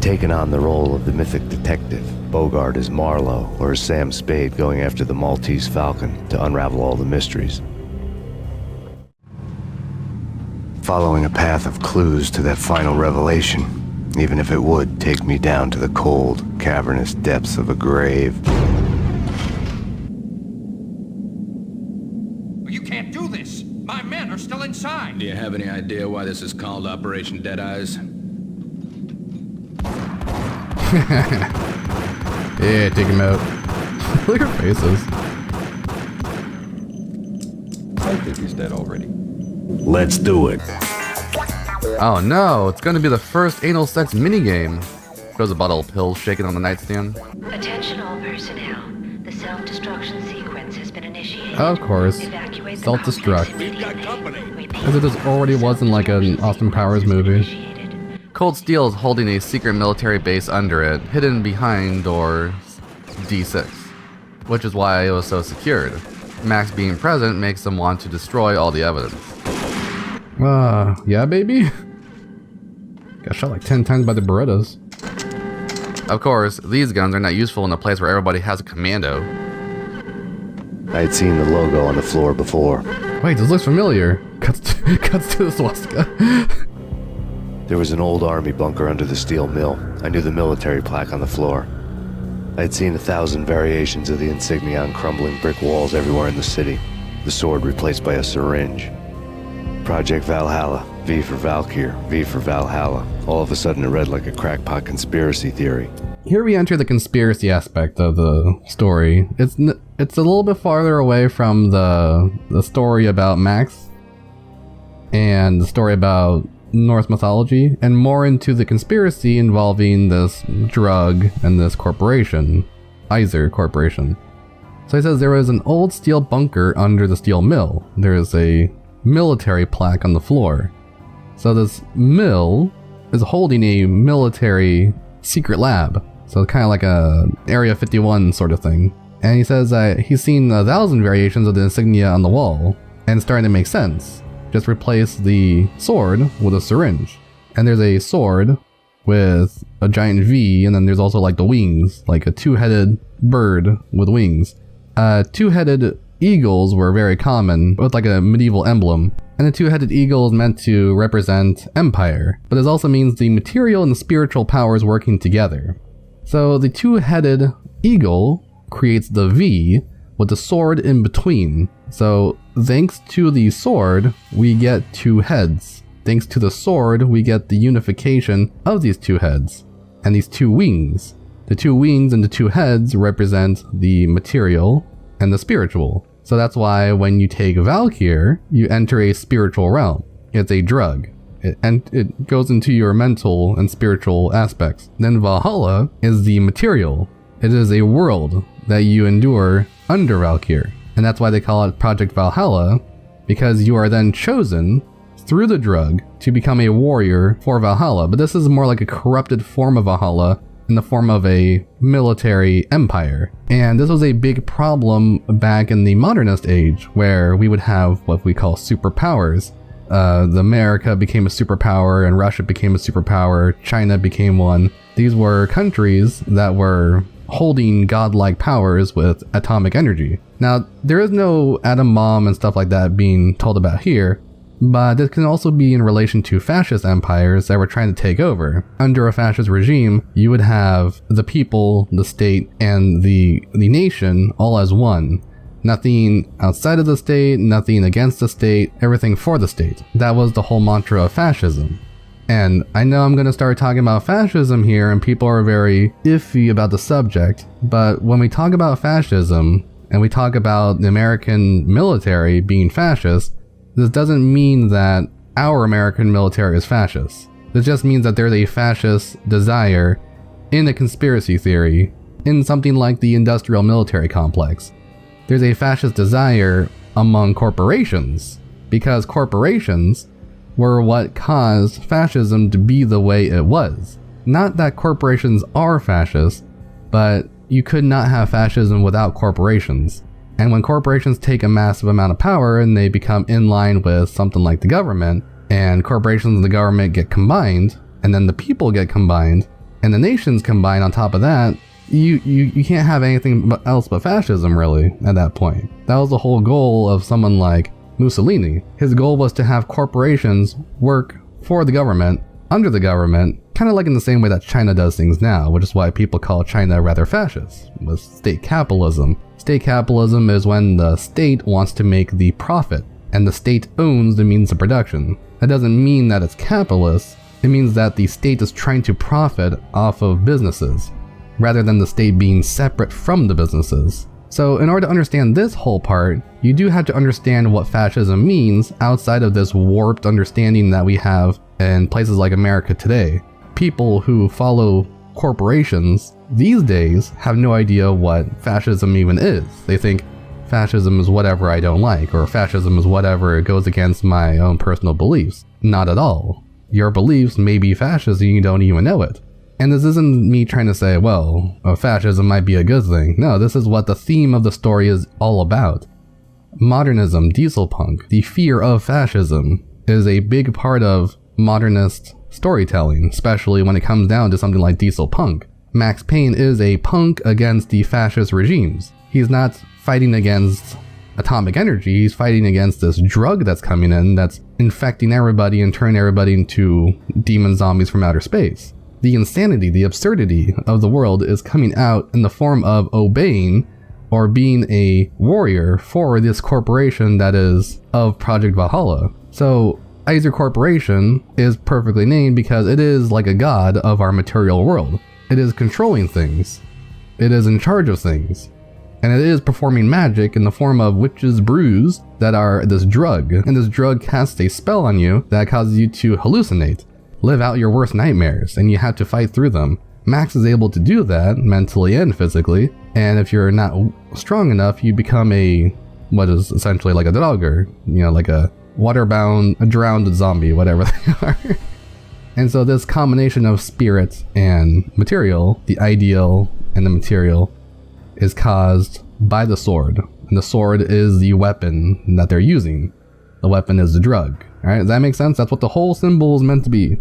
I'd taken on the role of the mythic detective, Bogart as Marlowe, or as Sam Spade going after the Maltese Falcon to unravel all the mysteries. Following a path of clues to that final revelation, even if it would take me down to the cold, cavernous depths of a grave. You can't do this! My men are still inside! Do you have any idea why this is called Operation Dead Eyes? Yeah, take him out. Look at her faces. I think he's dead already. Let's do it. Oh no, it's gonna be the first anal sex minigame. Shows a bottle of pills shaken on the nightstand. Attention all personnel. The self-destruction sequence has been initiated. Of course. Evacuate the Self-destruct. complex immediately. Repeat. As it just already was in like an Austin Powers movie. Cold Steel is holding a secret military base under it, hidden behind door D6, which is why it was so secured. Max being present makes them want to destroy all the evidence. Yeah baby? Got shot like 10 times by the Berettas. Of course, these guns are not useful in a place where everybody has a commando. I'd seen the logo on the floor before. Wait, this looks familiar. Cuts to the swastika. There was an old army bunker under the steel mill. I knew the military plaque on the floor. I'd seen 1,000 variations of the insignia on crumbling brick walls everywhere in the city. The sword replaced by a syringe. Project Valhalla, V for Valkyr, V for Valhalla. All of a sudden it read like a crackpot conspiracy theory. Here we enter the conspiracy aspect of the story. It's a little bit farther away from the story about Max and the story about Norse mythology, and more into the conspiracy involving this drug and this corporation, Iser Corporation. So he says there was an old steel bunker under the steel mill. There is a military plaque on the floor. So this mill is holding a military secret lab. So kind of like a Area 51 sort of thing. And he says that he's seen 1,000 variations of the insignia on the wall, and it's starting to make sense. Just replace the sword with a syringe. And there's a sword with a giant V, and then there's also like the wings, like a two-headed bird with wings. Two-headed eagles were very common, with like a medieval emblem. And the two-headed eagle is meant to represent empire, but this also means the material and the spiritual powers working together. So the two-headed eagle creates the V with the sword in between. So thanks to the sword, we get two heads. Thanks to the sword, we get the unification of these two heads and these two wings. The two wings and the two heads represent the material and the spiritual. So that's why when you take Valkyr, you enter a spiritual realm. It's a drug. It goes into your mental and spiritual aspects. Then Valhalla is the material. It is a world that you endure under Valkyr. And that's why they call it Project Valhalla, because you are then chosen through the drug to become a warrior for Valhalla. But this is more like a corrupted form of Valhalla in the form of a military empire. And this was a big problem back in the modernist age, where we would have what we call superpowers. The America became a superpower, and Russia became a superpower, China became one. These were countries that were holding godlike powers with atomic energy. Now, there is no atom bomb and stuff like that being told about here, but this can also be in relation to fascist empires that were trying to take over. Under a fascist regime, you would have the people, the state, and the nation all as one. Nothing outside of the state, nothing against the state, everything for the state. That was the whole mantra of fascism. And I know I'm going to start talking about fascism here, and people are very iffy about the subject, but when we talk about fascism, and we talk about the American military being fascist, this doesn't mean that our American military is fascist. This just means that there's a fascist desire in a conspiracy theory, in something like the industrial military complex. There's a fascist desire among corporations, because corporations were what caused fascism to be the way it was. Not that corporations are fascist, but you could not have fascism without corporations. And when corporations take a massive amount of power and they become in line with something like the government, and corporations and the government get combined, and then the people get combined, and the nations combined on top of that, you can't have anything else but fascism, really, at that point. That was the whole goal of someone like Mussolini. His goal was to have corporations work for the government, under the government, kind of like in the same way that China does things now, which is why people call China rather fascist, with state capitalism. State capitalism is when the state wants to make the profit, and the state owns the means of production. That doesn't mean that it's capitalist, it means that the state is trying to profit off of businesses, rather than the state being separate from the businesses. So in order to understand this whole part, you do have to understand what fascism means outside of this warped understanding that we have in places like America today. People who follow corporations these days have no idea what fascism even is. They think fascism is whatever I don't like, or fascism is whatever goes against my own personal beliefs. Not at all. Your beliefs may be fascist and you don't even know it. And this isn't me trying to say, well, fascism might be a good thing. No, this is what the theme of the story is all about. Modernism, diesel punk, the fear of fascism is a big part of modernist storytelling, especially when it comes down to something like diesel punk. Max Payne is a punk against the fascist regimes. He's not fighting against atomic energy, he's fighting against this drug that's coming in that's infecting everybody and turning everybody into demon zombies from outer space. The insanity, the absurdity of the world is coming out in the form of obeying or being a warrior for this corporation that is of Project Valhalla. So Aether Corporation is perfectly named because it is like a god of our material world. It is controlling things. It is in charge of things. And it is performing magic in the form of witches' brews that are this drug. And this drug casts a spell on you that causes you to hallucinate, live out your worst nightmares, and you have to fight through them. Max is able to do that mentally and physically, and if you're not strong enough, you become what is essentially like a Draugr, like a waterbound, a drowned zombie, whatever they are. And so this combination of spirit and material, the ideal and the material, is caused by the sword. And the sword is the weapon that they're using. The weapon is the drug. Alright, does that make sense? That's what the whole symbol is meant to be.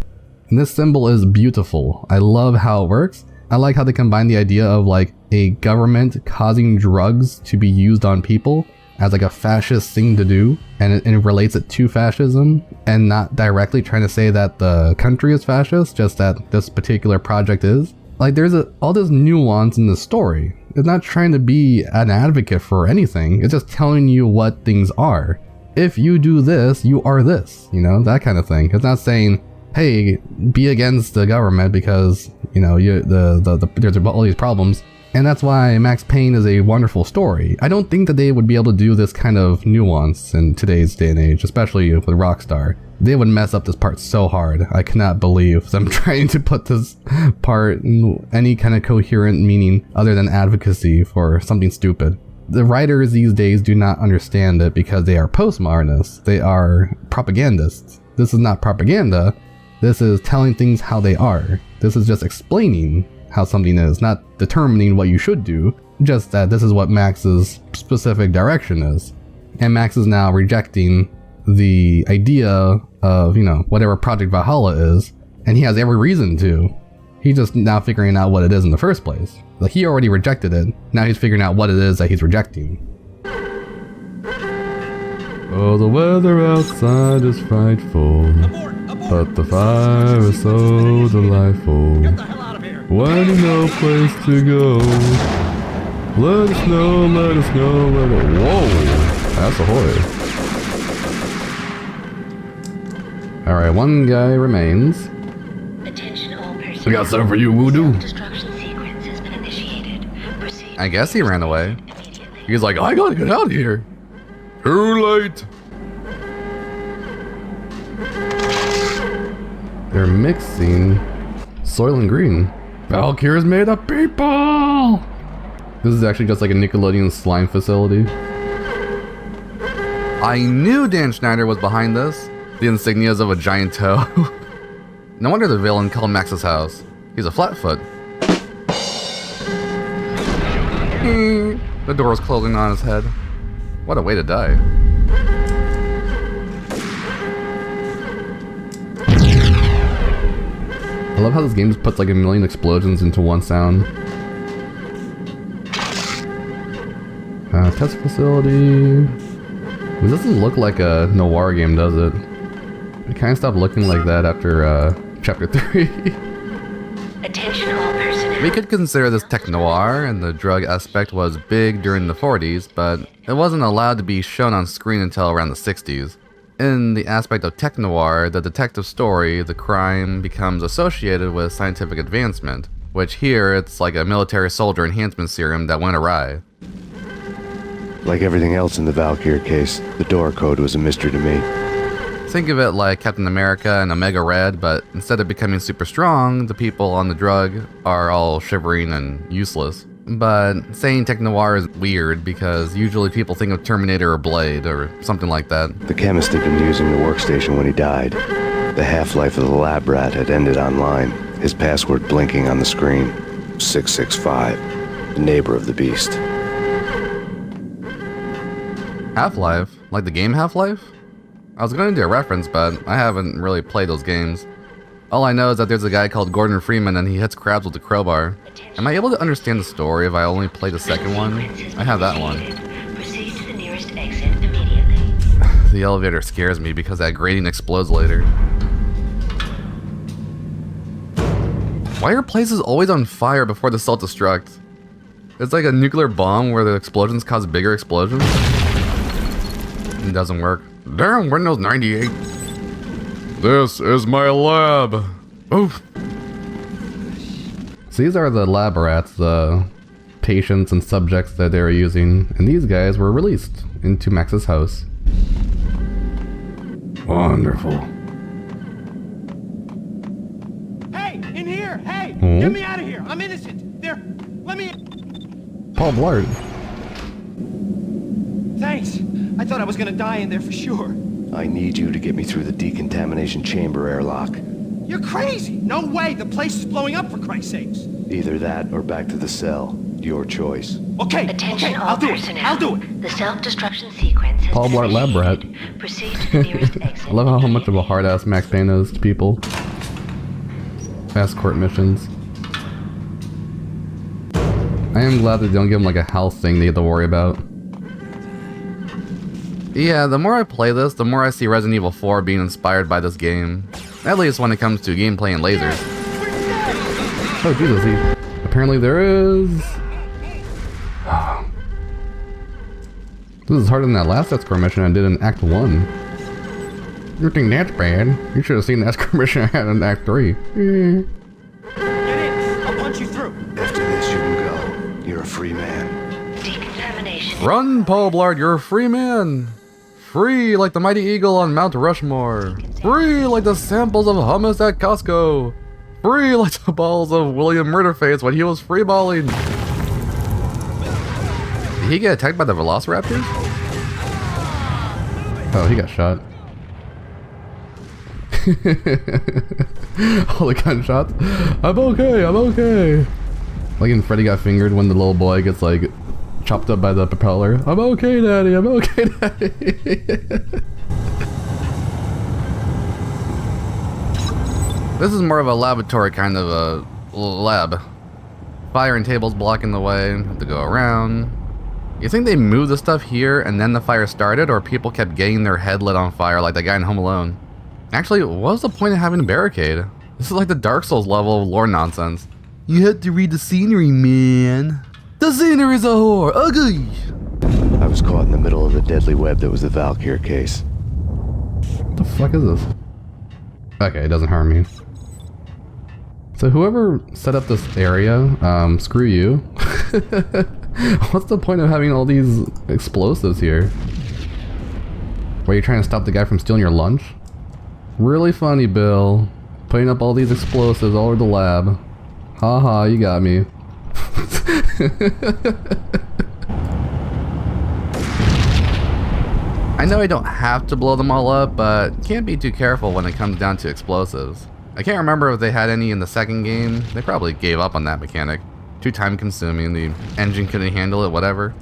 And this symbol is beautiful. I love how it works. I like how they combine the idea of like a government causing drugs to be used on people as like a fascist thing to do, and it relates it to fascism, and not directly trying to say that the country is fascist, just that this particular project is. Like there's all this nuance in the story. It's not trying to be an advocate for anything, it's just telling you what things are. If you do this, you are this, that kind of thing. It's not saying, hey, be against the government because, there's all these problems. And that's why Max Payne is a wonderful story. I don't think that they would be able to do this kind of nuance in today's day and age, especially with Rockstar. They would mess up this part so hard. I cannot believe them trying to put this part in any kind of coherent meaning other than advocacy for something stupid. The writers these days do not understand it because they are postmodernists. They are propagandists. This is not propaganda. This is telling things how they are. This is just explaining how something is, not determining what you should do, just that this is what Max's specific direction is. And Max is now rejecting the idea of, whatever Project Valhalla is, and he has every reason to. He's just now figuring out what it is in the first place. Like, he already rejected it, now he's figuring out what it is that he's rejecting. Oh, the weather outside is frightful, but the fire is so delightful. When you know place to go, let us know, let us know, let us... Whoa! That's ahoy. Alright, one guy remains. Attention all personnel. We got something for you, Voodoo. Destruction sequence has been initiated. Proceed. I guess he ran away. Immediately. He's like, I gotta get out of here. Too late! They're mixing soil and green. Valkyr's made of people! This is actually just like a Nickelodeon slime facility. I knew Dan Schneider was behind this. The insignias of a giant toe. No wonder the villain called Max's house. He's a flatfoot. The door was closing on his head. What a way to die. I love how this game just puts like a million explosions into one sound. Test facility. This doesn't look like a noir game, does it? It kind of stopped looking like that after chapter 3. Attention all personnel. We could consider this tech noir, and the drug aspect was big during the 40s, but it wasn't allowed to be shown on screen until around the 60s. In the aspect of tech noir, the detective story, the crime becomes associated with scientific advancement, which here it's like a military soldier enhancement serum that went awry. Like everything else in the Valkyr case, the door code was a mystery to me. Think of it like Captain America and Omega Red, but instead of becoming super strong, the people on the drug are all shivering and useless. But saying tech noir is weird because usually people think of Terminator or Blade or something like that. The chemist had been using the workstation when he died. The half-life of the lab rat had ended online, his password blinking on the screen. 665, the neighbor of the beast. Half-Life? Like the game Half-Life? I was going to do a reference, but I haven't really played those games. All I know is that there's a guy called Gordon Freeman and he hits crabs with a crowbar. Am I able to understand the story if I only play the second one? I have that one. Proceed to the nearest exit immediately. The elevator scares me because that grating explodes later. Why are places always on fire before the self-destruct? It's like a nuclear bomb where the explosions cause bigger explosions. It doesn't work. Damn, Windows 98. This is my lab. Oof. So these are the lab rats, the patients and subjects that they were using, and these guys were released into Max's house. Wonderful. Hey, in here! Hey! Hmm? Get me out of here! I'm innocent! There! Let me... Paul Blart. Thanks! I thought I was gonna die in there for sure. I need you to get me through the decontamination chamber airlock. You're crazy! No way! The place is blowing up, for Christ's sakes! Either that or back to the cell. Your choice. Okay, Attention okay, all I'll do it! personnel. I'll do it! The self-destruction sequence has Paul been Blart Lab Rat. initiated. Proceed to the nearest exit. I love how much of a hard-ass Max Payne is to people. Escort missions. I am glad that they don't give them like a health thing they have to worry about. Yeah, the more I play this, the more I see Resident Evil 4 being inspired by this game. At least when it comes to gameplay and lasers. Oh Jesus, apparently there is... This is harder than that last escort mission I did in Act 1. You think that's bad? You should have seen the escort mission I had in Act 3. Get in! I'll punch you through! After this, you can go. You're a free man. Decontamination. Run, Paul Blart, you're a free man! Free like the mighty eagle on Mount Rushmore. Free like the samples of hummus at Costco. Free like the balls of William Murderface when he was freeballing. Did he get attacked by the velociraptors? Oh, he got shot. All the gunshots. I'm okay, I'm okay. Like in Freddy Got Fingered when the little boy gets like chopped up by the propeller. I'm okay, Daddy, I'm okay, Daddy. This is more of a laboratory kind of a lab. Fire and tables blocking the way, have to go around. You think they moved the stuff here and then the fire started, or people kept getting their head lit on fire like that guy in Home Alone? Actually, what was the point of having a barricade? This is like the Dark Souls level of lore nonsense. You had to read the scenery, man. The scenery's a whore, ugly! I was caught in the middle of the deadly web that was the Valkyr case. What the fuck is this? Okay, it doesn't harm me. So whoever set up this area, screw you. What's the point of having all these explosives here? Were you trying to stop the guy from stealing your lunch? Really funny, Bill. Putting up all these explosives all over the lab. Haha, you got me. I know I don't have to blow them all up, but can't be too careful when it comes down to explosives. I can't remember if they had any in the second game. They probably gave up on that mechanic. Too time consuming, the engine couldn't handle it, whatever.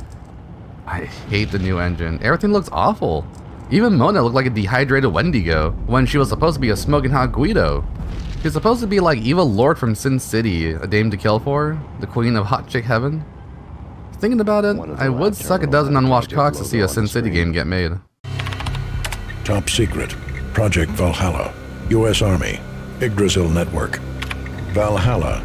I hate the new engine. Everything looks awful. Even Mona looked like a dehydrated Wendigo when she was supposed to be a smoking hot Guido. She's supposed to be like evil lord from Sin City, a dame to kill for, the queen of hot chick heaven. Thinking about it, I would suck a dozen unwashed cocks to see a Sin City game get made. Top secret. Project Valhalla. U.S. Army. Yggdrasil Network. Valhalla,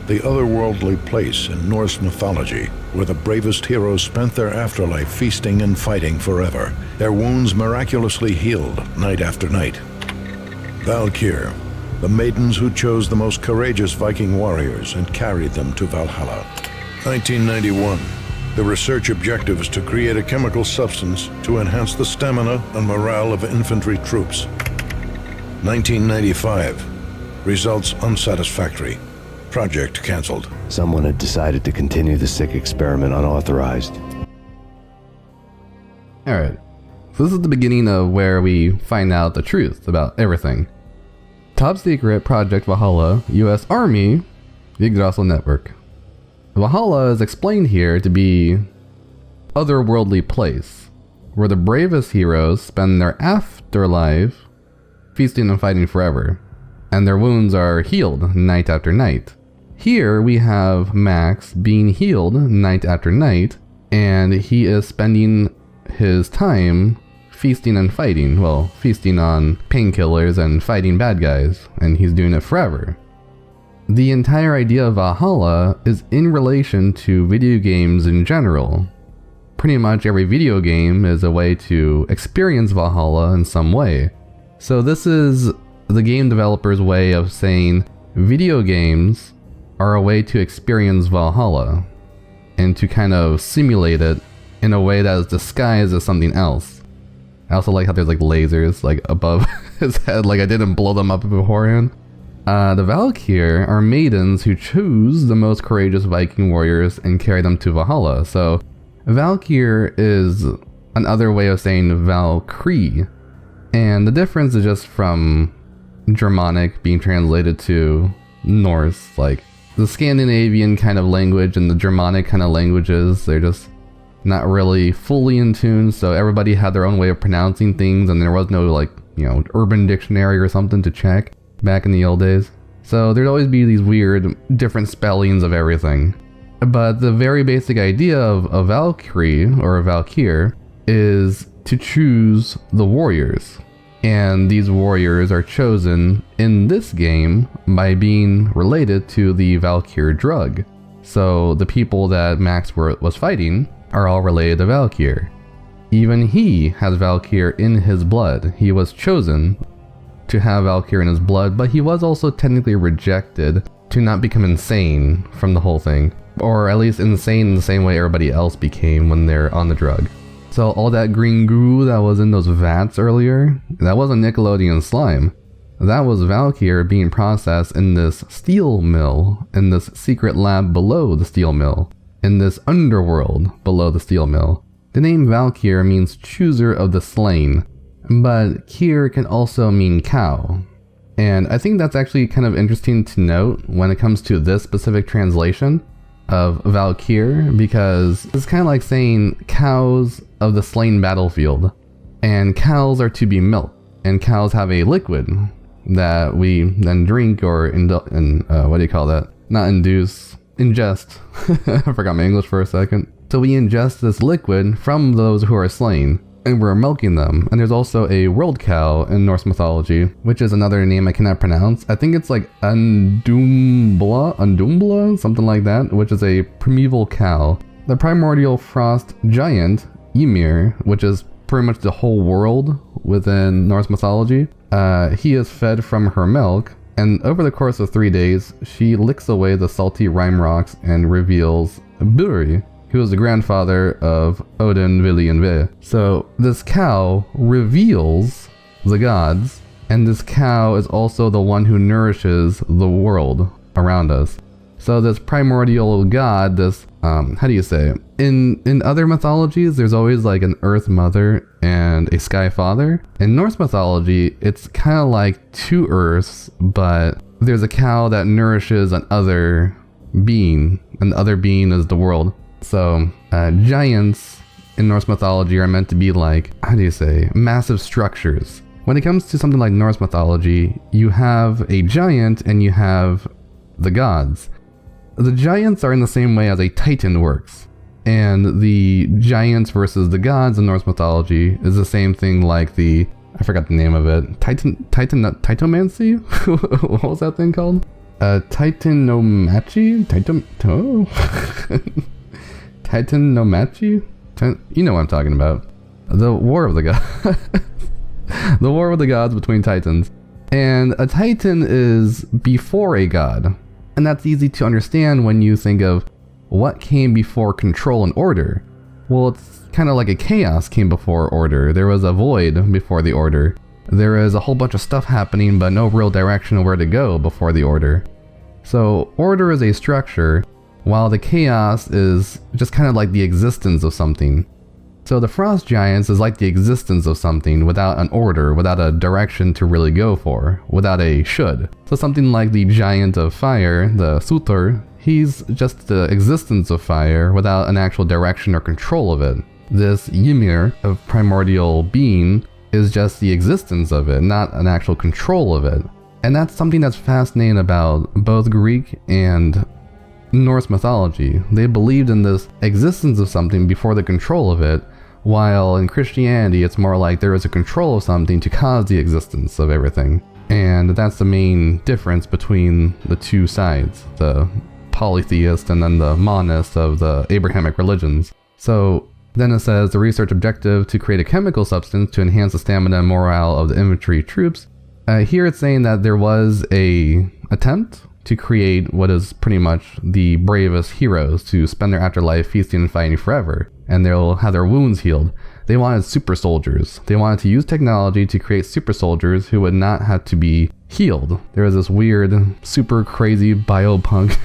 the otherworldly place in Norse mythology where the bravest heroes spent their afterlife feasting and fighting forever, their wounds miraculously healed night after night. Valkyr, the maidens who chose the most courageous Viking warriors and carried them to Valhalla. 1991. The research objective is to create a chemical substance to enhance the stamina and morale of infantry troops. 1995. Results unsatisfactory. Project cancelled. Someone had decided to continue the sick experiment unauthorized. Alright, so this is the beginning of where we find out the truth about everything. Top secret Project Valhalla, US Army, Yggdrasil Network. Valhalla is explained here to be otherworldly place, where the bravest heroes spend their afterlife feasting and fighting forever, and their wounds are healed night after night. Here we have Max being healed night after night, and he is spending his time feasting and fighting. Well, feasting on painkillers and fighting bad guys, and he's doing it forever. The entire idea of Valhalla is in relation to video games in general. Pretty much every video game is a way to experience Valhalla in some way. So this is the game developer's way of saying video games are a way to experience Valhalla and to kind of simulate it in a way that is disguised as something else. I also like how there's like lasers like above his head, like I didn't blow them up beforehand. The Valkyr are maidens who choose the most courageous Viking warriors and carry them to Valhalla. So Valkyr is another way of saying Valkyrie. And the difference is just from Germanic being translated to Norse, like the Scandinavian kind of language and the Germanic kind of languages, they're just not really fully in tune, so everybody had their own way of pronouncing things and there was no like, you know, urban dictionary or something to check back in the old days. So there'd always be these weird different spellings of everything. But the very basic idea of a Valkyrie or a Valkyr is to choose the warriors. And these warriors are chosen in this game by being related to the Valkyr drug. So the people that Max was fighting are all related to Valkyr. Even he has Valkyr in his blood. He was chosen to have Valkyr in his blood, but he was also technically rejected to not become insane from the whole thing. Or at least insane in the same way everybody else became when they're on the drug. So all that green goo that was in those vats earlier, that wasn't Nickelodeon slime. That was Valkyr being processed in this steel mill, in this secret lab below the steel mill, in this underworld below the steel mill. The name Valkyr means chooser of the slain, but Kyr can also mean cow. And I think that's actually kind of interesting to note when it comes to this specific translation of Valkyr, because it's kind of like saying cows of the slain battlefield. And cows are to be milked, and cows have a liquid that we then drink or what do you call that? Not induce, ingest. I forgot my English for a second. So we ingest this liquid from those who are slain, and we're milking them. And there's also a world cow in Norse mythology, which is another name I cannot pronounce. I think it's like Auoumla, something like that, which is a primeval cow. The primordial frost giant, Ymir, which is pretty much the whole world within Norse mythology, he is fed from her milk, and over the course of 3 days, she licks away the salty rime rocks and reveals Buri, who is the grandfather of Odin, Vili, and Ve. So this cow reveals the gods, and this cow is also the one who nourishes the world around us. So this primordial god, this, how do you say it? In other mythologies, there's always like an earth mother and a sky father. In Norse mythology, it's kind of like two earths, but there's a cow that nourishes another being, and the other being is the world. So giants in Norse mythology are meant to be like, how do you say, massive structures. when it comes to something like Norse mythology, you have a giant and you have the gods. The giants are in the same way as a titan works. And the giants versus the gods in Norse mythology is the same thing like the, I forgot the name of it, Titanomancy? What was that thing called? Titanomachi? Titanomachi? You know what I'm talking about. The War of the Gods. The War of the Gods between titans. And a titan is before a god. And that's easy to understand when you think of what came before control and order. Well, it's kind of like a chaos came before order. There was a void before the order. There is a whole bunch of stuff happening, but no real direction of where to go before the order. So order is a structure, while the chaos is just kind of like the existence of something. So the frost giants is like the existence of something without an order, without a direction to really go for, without a should. So something like the giant of fire, the Sutur, he's just the existence of fire without an actual direction or control of it. This Ymir of primordial being is just the existence of it, not an actual control of it. And that's something that's fascinating about both Greek and Norse mythology. They believed in this existence of something before the control of it, while in Christianity it's more like there is a control of something to cause the existence of everything. And that's the main difference between the two sides, the polytheist and then the monist of the Abrahamic religions. So then it says the research objective to create a chemical substance to enhance the stamina and morale of the infantry troops. Here it's saying that there was a attempt to create what is pretty much the bravest heroes to spend their afterlife feasting and fighting forever, and they'll have their wounds healed. They wanted super soldiers. They wanted to use technology to create super soldiers who would not have to be healed. There was this weird, super crazy biopunk.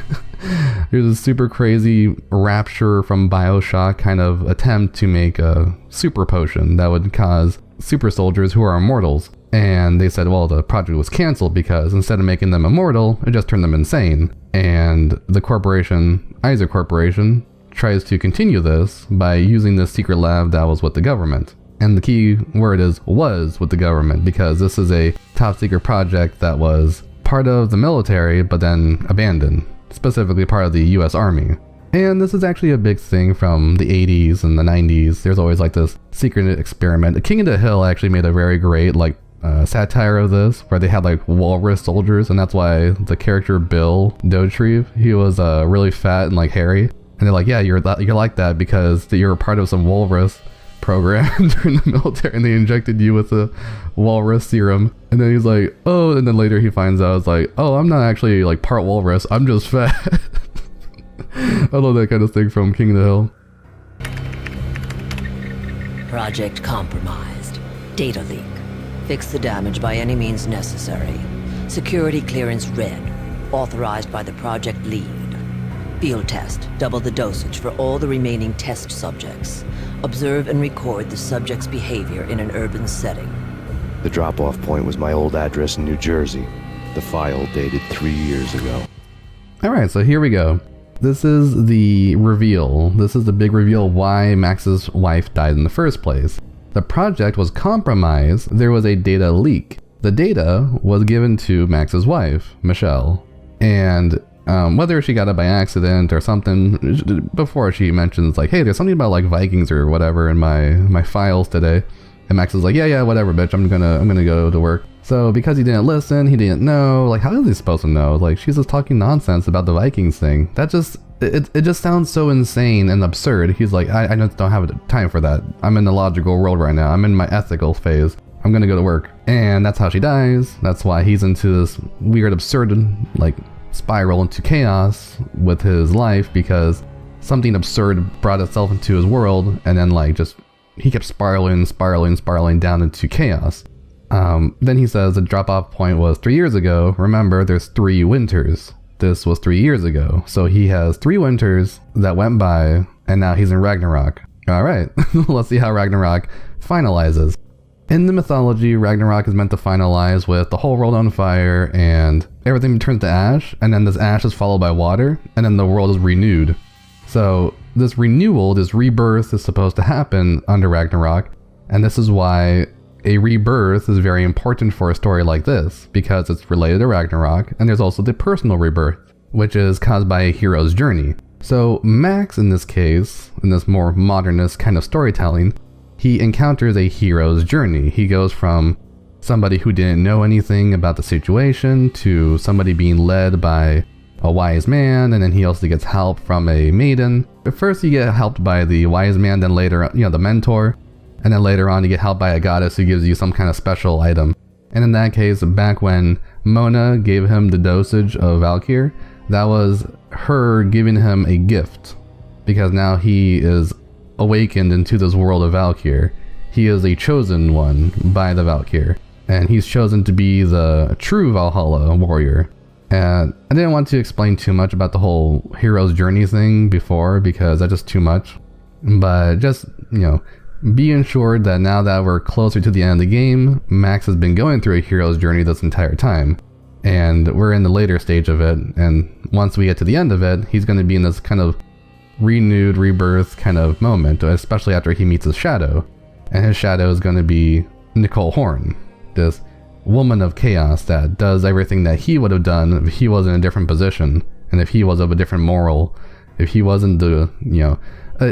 There's this super crazy Rapture from BioShock kind of attempt to make a super potion that would cause super soldiers who are immortals. And they said, well, the project was canceled because instead of making them immortal, it just turned them insane. And the corporation, Isaac Corporation, tries to continue this by using this secret lab that was with the government. And the key word is was with the government, because this is a top secret project that was part of the military but then abandoned, specifically part of the US Army. And this is actually a big thing from the 80s and the 90s. There's always like this secret experiment. King of the Hill actually made a very great satire of this, where they had like walrus soldiers, and that's why the character Bill Dotrieve, he was really fat and like hairy. And they're like, yeah, you're like that because you're a part of some walrus program during the military, and they injected you with a walrus serum. And then he's like, oh, and then later he finds out, it's like, oh, I'm not actually like part walrus, I'm just fat. I love that kind of thing from King of the Hill. Project compromised. Data leak. Fix the damage by any means necessary. Security clearance red. Authorized by the project lead. Field test. Double the dosage for all the remaining test subjects. Observe and record the subject's behavior in an urban setting. The drop-off point was my old address in New Jersey. The file dated 3 years ago. Alright, so here we go. This is the reveal. This is the big reveal why Max's wife died in the first place. The project was compromised. There was a data leak. The data was given to Max's wife, Michelle. And whether she got it by accident or something, before she mentions like, hey, there's something about like Vikings or whatever in my files today. And Max is like, yeah, whatever, bitch, I'm gonna go to work. So because he didn't listen, he didn't know, like how is he supposed to know? Like she's just talking nonsense about the Vikings thing. That just, it just sounds so insane and absurd. He's like, I just don't have time for that. I'm in the logical world right now. I'm in my ethical phase. I'm gonna go to work. And that's how she dies. That's why he's into this weird, absurd, like spiral into chaos with his life, because something absurd brought itself into his world, and then like just, he kept spiraling down into chaos. Then he says the drop-off point was 3 years ago. Remember, there's 3 winters. This was 3 years ago. So he has 3 winters that went by, and now he's in Ragnarok. Alright, let's see how Ragnarok finalizes. In the mythology, Ragnarok is meant to finalize with the whole world on fire, and everything turns to ash, and then this ash is followed by water, and then the world is renewed. So this renewal, this rebirth is supposed to happen under Ragnarok, and this is why a rebirth is very important for a story like this because it's related to Ragnarok, and there's also the personal rebirth, which is caused by a hero's journey. So Max, in this case, in this more modernist kind of storytelling, he encounters a hero's journey. He goes from somebody who didn't know anything about the situation to somebody being led by a wise man, and then he also gets help from a maiden. But first you get helped by the wise man, then later, the mentor, and then later on you get helped by a goddess who gives you some kind of special item. And in that case, back when Mona gave him the dosage of Valkyr, that was her giving him a gift, because now he is awakened into this world of Valkyr. He is a chosen one by the Valkyr, and he's chosen to be the true Valhalla warrior. And I didn't want to explain too much about the whole hero's journey thing before, because that's just too much. But just, be assured that now that we're closer to the end of the game, Max has been going through a hero's journey this entire time. And we're in the later stage of it, and once we get to the end of it, he's going to be in this kind of renewed rebirth kind of moment, especially after he meets his shadow. And his shadow is going to be Nicole Horn, this woman of chaos that does everything that he would have done if he was in a different position, and if he was of a different moral, if he wasn't the,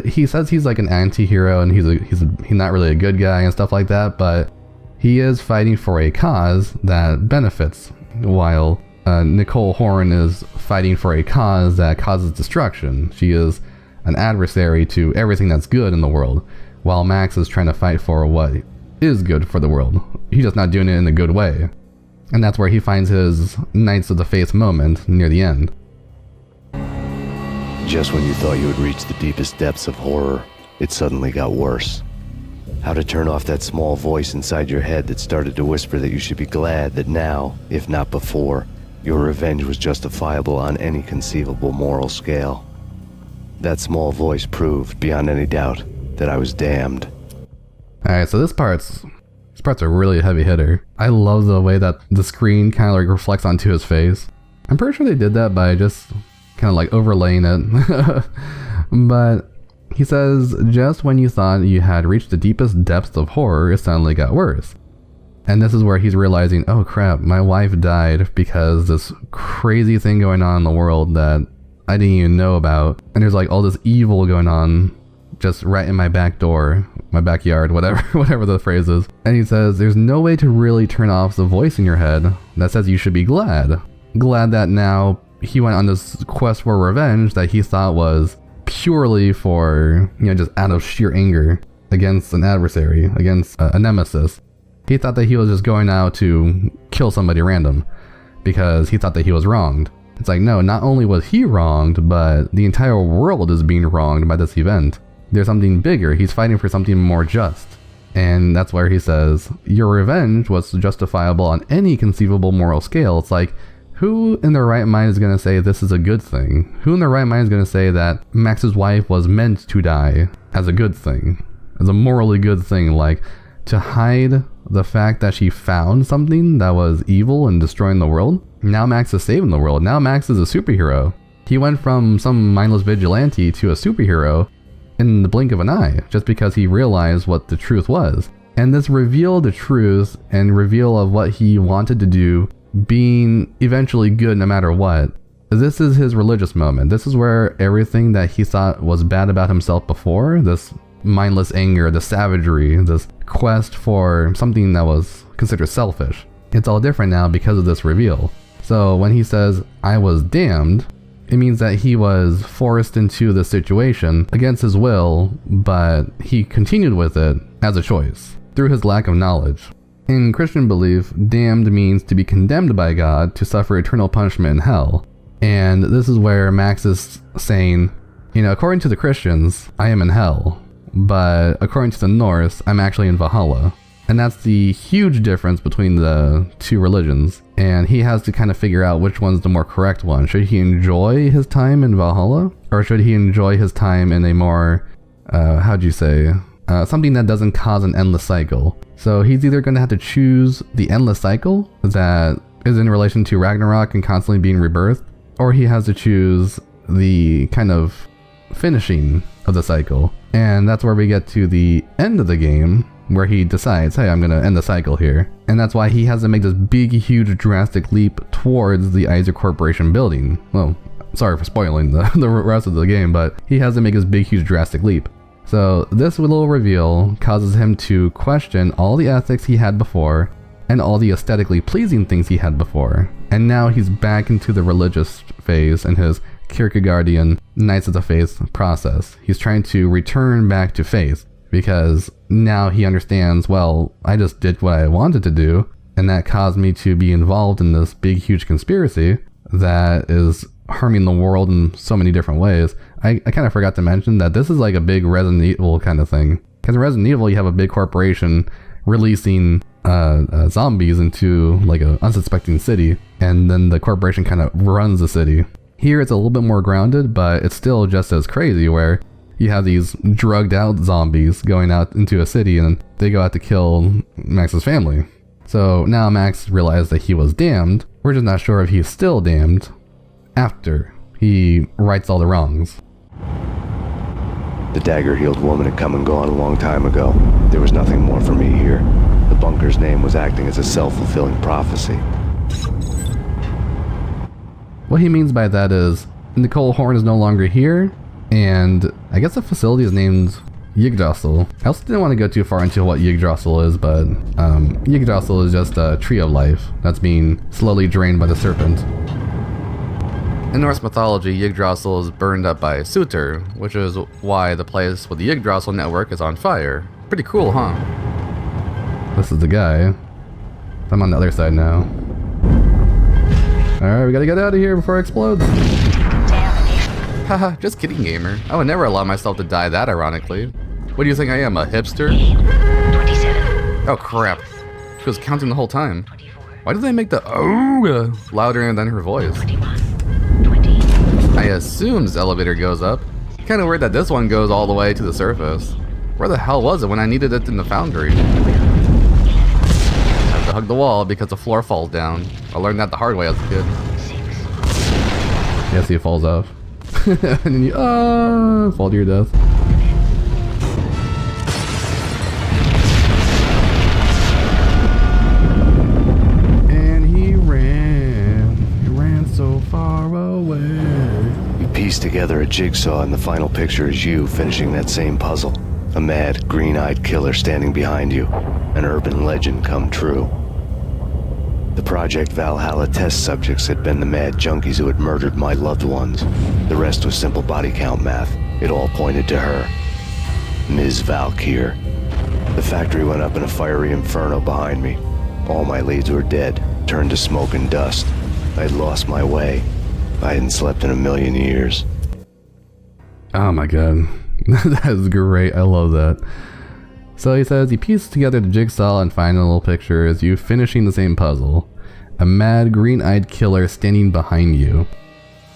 he says he's like an anti-hero and he's not really a good guy and stuff like that, but he is fighting for a cause that benefits, while Nicole Horn is fighting for a cause that causes destruction. She is an adversary to everything that's good in the world, while Max is trying to fight for what is good for the world. He's just not doing it in a good way. And that's where he finds his Knights of the Faith moment near the end. Just when you thought you had reached the deepest depths of horror, it suddenly got worse. How to turn off that small voice inside your head that started to whisper that you should be glad that now, if not before, your revenge was justifiable on any conceivable moral scale. That small voice proved, beyond any doubt, that I was damned. Alright, so this part's a really heavy hitter. I love the way that the screen kind of like reflects onto his face. I'm pretty sure they did that by just kind of like overlaying it. But he says, just when you thought you had reached the deepest depths of horror, it suddenly got worse. And this is where he's realizing, oh crap, my wife died because this crazy thing going on in the world that I didn't even know about. And there's like all this evil going on just right in my back door, my backyard, whatever the phrase is. And he says, there's no way to really turn off the voice in your head that says you should be glad. Glad that now he went on this quest for revenge that he thought was purely for, just out of sheer anger against an adversary, against a nemesis. He thought that he was just going out to kill somebody random because he thought that he was wronged. It's like, no, not only was he wronged, but the entire world is being wronged by this event. There's something bigger. He's fighting for something more just. And that's where he says, your revenge was justifiable on any conceivable moral scale. It's like, who in their right mind is going to say this is a good thing? Who in their right mind is going to say that Max's wife was meant to die as a good thing? As a morally good thing, like to hide the fact that she found something that was evil and destroying the world? Now Max is saving the world. Now Max is a superhero. He went from some mindless vigilante to a superhero in the blink of an eye, just because he realized what the truth was. And this reveal of the truth and reveal of what he wanted to do being eventually good no matter what, this is his religious moment. This is where everything that he thought was bad about himself before, this mindless anger, the savagery, this quest for something that was considered selfish, it's all different now because of this reveal. So when he says, I was damned, it means that he was forced into the situation against his will, but he continued with it as a choice, through his lack of knowledge. In Christian belief, damned means to be condemned by God to suffer eternal punishment in hell. And this is where Max is saying, according to the Christians, I am in hell, but according to the Norse, I'm actually in Valhalla. And that's the huge difference between the two religions. And he has to kind of figure out which one's the more correct one. Should he enjoy his time in Valhalla? Or should he enjoy his time in a more, something that doesn't cause an endless cycle? So he's either going to have to choose the endless cycle that is in relation to Ragnarok and constantly being rebirthed, or he has to choose the kind of finishing of the cycle. And that's where we get to the end of the game, where he decides, hey, I'm gonna end the cycle here. And that's why he has to make this big, huge, drastic leap towards the Isaac Corporation building. Well, sorry for spoiling the rest of the game, but he has to make this big, huge, drastic leap. So this little reveal causes him to question all the ethics he had before and all the aesthetically pleasing things he had before. And now he's back into the religious phase and his Kierkegaardian Knights of the Faith process. He's trying to return back to faith because now he understands, well, I just did what I wanted to do, and that caused me to be involved in this big, huge conspiracy that is harming the world in so many different ways. I kind of forgot to mention that this is like a big Resident Evil kind of thing. Because in Resident Evil, you have a big corporation releasing zombies into like an unsuspecting city, and then the corporation kind of runs the city. Here it's a little bit more grounded, but it's still just as crazy, where you have these drugged out zombies going out into a city and they go out to kill Max's family. So now Max realized that he was damned. We're just not sure if he's still damned after he rights all the wrongs. The dagger-heeled woman had come and gone a long time ago. There was nothing more for me here. The bunker's name was acting as a self-fulfilling prophecy. What he means by that is Nicole Horn is no longer here, and I guess the facility is named Yggdrasil. I also didn't want to go too far into what Yggdrasil is, but Yggdrasil is just a tree of life that's being slowly drained by the serpent. In Norse mythology, Yggdrasil is burned up by Surtur, which is why the place with the Yggdrasil network is on fire. Pretty cool, huh? This is the guy. I'm on the other side now. Alright, we gotta get out of here before it explodes. Haha, just kidding, gamer. I would never allow myself to die that ironically. What do you think I am, a hipster? 27. Oh crap. She was counting the whole time. Why do they make the oh louder than her voice? 21. 20. I assume this elevator goes up. Kinda weird that this one goes all the way to the surface. Where the hell was it when I needed it in the foundry? I have to hug the wall because the floor falls down. I learned that the hard way as a kid. 6. Yeah, see, it falls off. And then you fall to your death. And he ran so far away. We pieced together a jigsaw, and the final picture is you finishing that same puzzle. A mad, green-eyed killer standing behind you. An urban legend come true. The Project Valhalla test subjects had been the mad junkies who had murdered my loved ones. The rest was simple body count math. It all pointed to her. Ms. Valkyr. The factory went up in a fiery inferno behind me. All my leads were dead, turned to smoke and dust. I'd lost my way. I hadn't slept in a million years. Oh my god. That is great. I love that. So he says he pieced together the jigsaw and find a little picture as you finishing the same puzzle. A mad green-eyed killer standing behind you.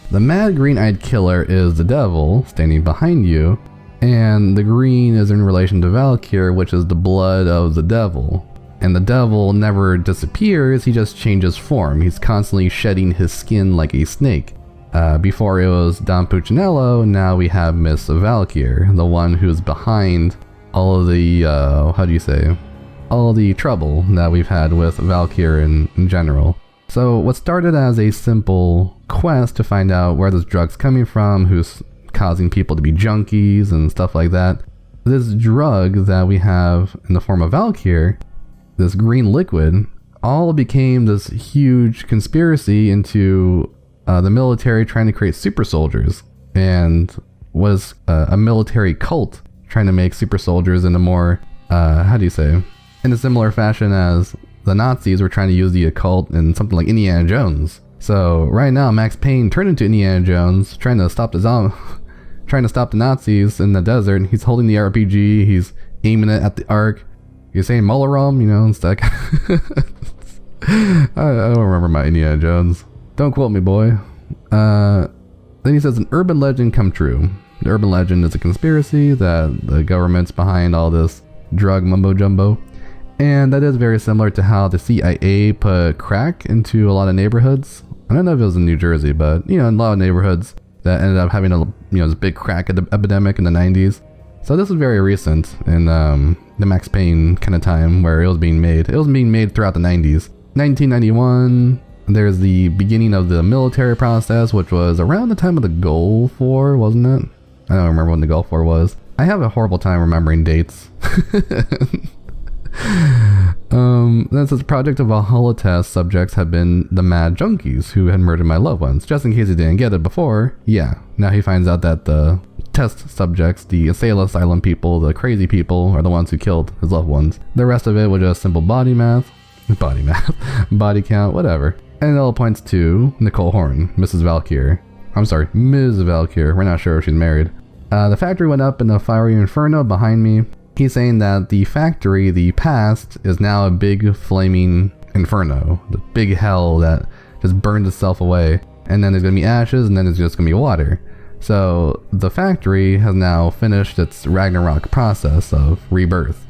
The mad green-eyed killer is the devil standing behind you, and the green is in relation to Valkyr, which is the blood of the devil. And the devil never disappears, he just changes form. He's constantly shedding his skin like a snake. Before it was Don Puccinello, now we have Miss Valkyr, the one who's behind all of the, all the trouble that we've had with Valkyr in general. So what started as a simple quest to find out where this drug's coming from, who's causing people to be junkies and stuff like that, this drug that we have in the form of Valkyr, this green liquid, all became this huge conspiracy into the military trying to create super soldiers, and was a military cult trying to make super soldiers in a more, in a similar fashion as the Nazis were trying to use the occult in something like Indiana Jones. So right now, Max Payne turned into Indiana Jones, trying to stop the Nazis in the desert. He's holding the RPG, he's aiming it at the Ark. You're saying Molaram, and stuff. I don't remember my Indiana Jones. Don't quote me, boy. Then he says, an urban legend come true. The urban legend is a conspiracy that the government's behind all this drug mumbo jumbo. And that is very similar to how the CIA put crack into a lot of neighborhoods. I don't know if it was in New Jersey, but in a lot of neighborhoods that ended up having a this big crack epidemic in the 90s. So this was very recent in the Max Payne kind of time where it was being made. It was being made throughout the 90s. 1991, there's the beginning of the military process, which was around the time of the Gulf War, wasn't it? I don't remember when the Gulf War was. I have a horrible time remembering dates. This is Project Valhalla test subjects have been the mad junkies who had murdered my loved ones. Just in case he didn't get it before, yeah. Now he finds out that the test subjects, the asylum people, the crazy people, are the ones who killed his loved ones. The rest of it was just simple body count, whatever. And it all points to Nicole Horn, Mrs. Valkyr. I'm sorry, Ms. Valkyr. We're not sure if she's married. The factory went up in a fiery inferno behind me. He's saying that the factory, the past, is now a big flaming inferno. The big hell that just burns itself away. And then there's going to be ashes, and then there's just going to be water. So the factory has now finished its Ragnarok process of rebirth.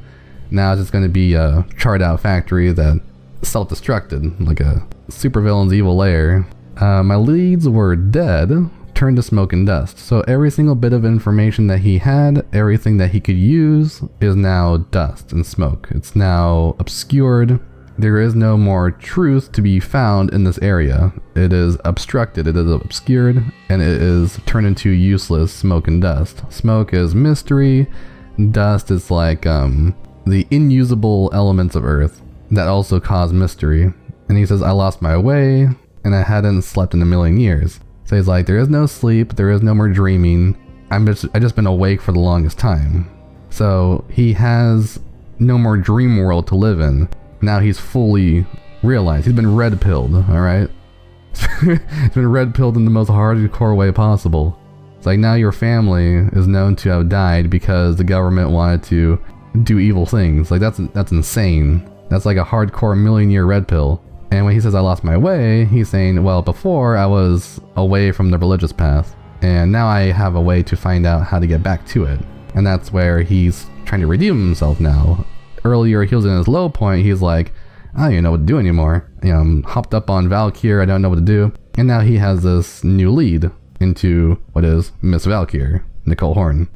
Now it's just going to be a charred out factory that self-destructed, like a supervillain's evil lair. My leads were dead, turned to smoke and dust. So every single bit of information that he had, everything that he could use, is now dust and smoke. It's now obscured. There is no more truth to be found in this area. It is obstructed, it is obscured, and it is turned into useless smoke and dust. Smoke is mystery, dust is like the inusable elements of Earth that also cause mystery. And he says, I lost my way, and I hadn't slept in a million years. So he's like, there is no sleep, there is no more dreaming. I just been awake for the longest time. So he has no more dream world to live in. Now he's fully realized. He's been red-pilled, alright? He's been red-pilled in the most hardcore way possible. It's like now your family is known to have died because the government wanted to do evil things. Like that's insane. That's like a hardcore million-year red pill. And when he says I lost my way, he's saying, well, before I was away from the religious path, and now I have a way to find out how to get back to it. And that's where he's trying to redeem himself now. Earlier, he was in his low point, he's like, I don't even know what to do anymore. You know, I'm hopped up on Valkyr, I don't know what to do. And now he has this new lead into what is Miss Valkyr, Nicole Horn.